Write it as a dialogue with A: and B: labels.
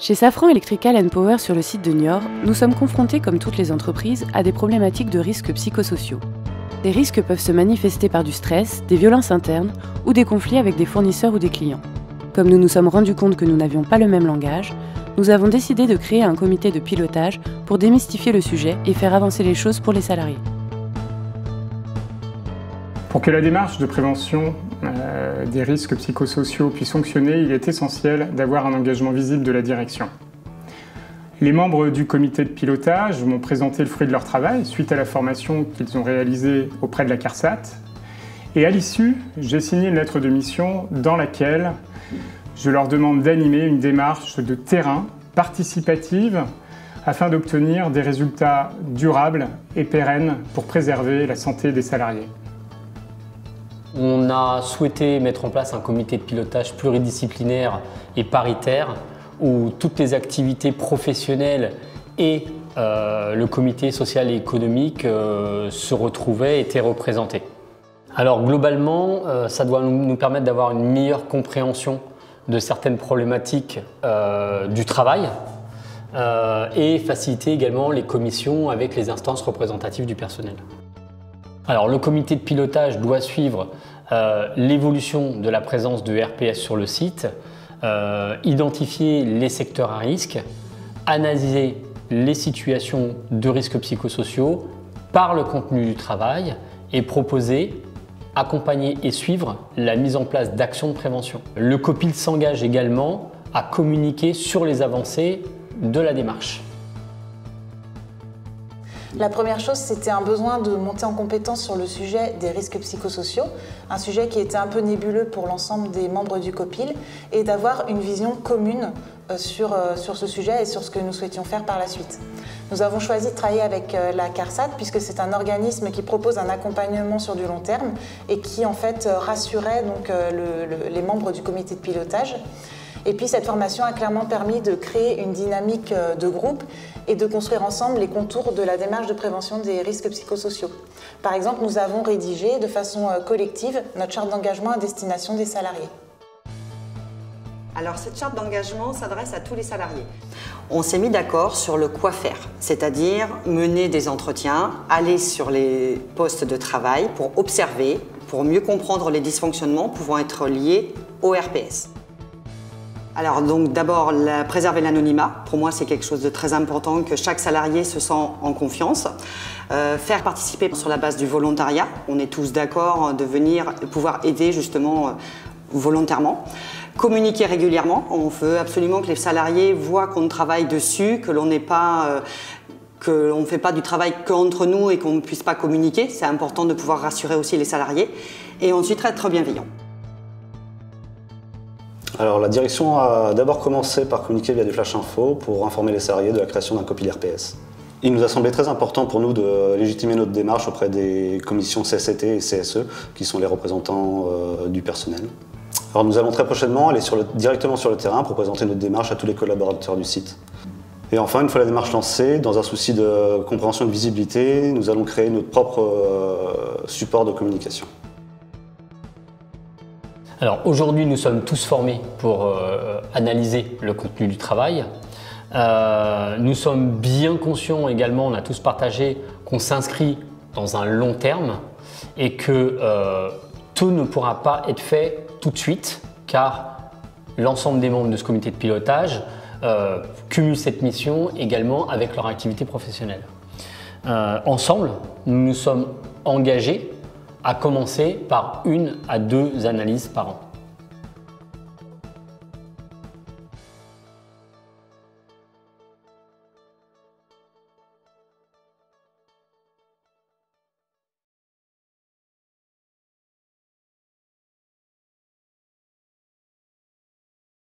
A: Chez Safran Electrical & Power sur le site de Niort, nous sommes confrontés, comme toutes les entreprises, à des problématiques de risques psychosociaux. Ces risques peuvent se manifester par du stress, des violences internes ou des conflits avec des fournisseurs ou des clients. Comme nous nous sommes rendus compte que nous n'avions pas le même langage, nous avons décidé de créer un comité de pilotage pour démystifier le sujet et faire avancer les choses pour les salariés.
B: Pour que la démarche de prévention des risques psychosociaux puisse fonctionner, il est essentiel d'avoir un engagement visible de la direction. Les membres du comité de pilotage m'ont présenté le fruit de leur travail suite à la formation qu'ils ont réalisée auprès de la CARSAT. Et à l'issue, j'ai signé une lettre de mission dans laquelle je leur demande d'animer une démarche de terrain participative afin d'obtenir des résultats durables et pérennes pour préserver la santé des salariés.
C: On a souhaité mettre en place un comité de pilotage pluridisciplinaire et paritaire où toutes les activités professionnelles et le comité social et économique se retrouvaient et étaient représentés. Alors globalement, ça doit nous permettre d'avoir une meilleure compréhension de certaines problématiques du travail et faciliter également les commissions avec les instances représentatives du personnel. Alors le comité de pilotage doit suivre l'évolution de la présence de RPS sur le site, identifier les secteurs à risque, analyser les situations de risques psychosociaux par le contenu du travail et proposer, accompagner et suivre la mise en place d'actions de prévention. Le COPIL s'engage également à communiquer sur les avancées de la démarche.
D: La première chose, c'était un besoin de monter en compétence sur le sujet des risques psychosociaux, un sujet qui était un peu nébuleux pour l'ensemble des membres du COPIL, et d'avoir une vision commune sur ce sujet et sur ce que nous souhaitions faire par la suite. Nous avons choisi de travailler avec la CARSAT puisque c'est un organisme qui propose un accompagnement sur du long terme et qui en fait rassurait donc, les membres du comité de pilotage. Et puis cette formation a clairement permis de créer une dynamique de groupe et de construire ensemble les contours de la démarche de prévention des risques psychosociaux. Par exemple, nous avons rédigé de façon collective notre charte d'engagement à destination des salariés.
E: Alors cette charte d'engagement s'adresse à tous les salariés. On s'est mis d'accord sur le quoi faire, c'est-à-dire mener des entretiens, aller sur les postes de travail pour observer, pour mieux comprendre les dysfonctionnements pouvant être liés au RPS. Alors donc d'abord, préserver l'anonymat. Pour moi, c'est quelque chose de très important, que chaque salarié se sent en confiance. Faire participer sur la base du volontariat. On est tous d'accord de venir pouvoir aider justement volontairement. Communiquer régulièrement. On veut absolument que les salariés voient qu'on travaille dessus, que l'on n'est pas... qu'on ne fait pas du travail qu'entre nous et qu'on ne puisse pas communiquer. C'est important de pouvoir rassurer aussi les salariés. Et ensuite, être bienveillant.
F: Alors la direction a d'abord commencé par communiquer via des flash infos pour informer les salariés de la création d'un COPIL RPS. Il nous a semblé très important pour nous de légitimer notre démarche auprès des commissions CSCT et CSE, qui sont les représentants du personnel. Alors nous allons très prochainement aller directement sur le terrain pour présenter notre démarche à tous les collaborateurs du site. Et enfin, une fois la démarche lancée, dans un souci de compréhension et de visibilité, nous allons créer notre propre support de communication.
C: Alors aujourd'hui, nous sommes tous formés pour analyser le contenu du travail. Nous sommes bien conscients également, on a tous partagé qu'on s'inscrit dans un long terme et que tout ne pourra pas être fait tout de suite car l'ensemble des membres de ce comité de pilotage cumulent cette mission également avec leur activité professionnelle. Ensemble, nous nous sommes engagés à commencer par 1 à 2 analyses par an.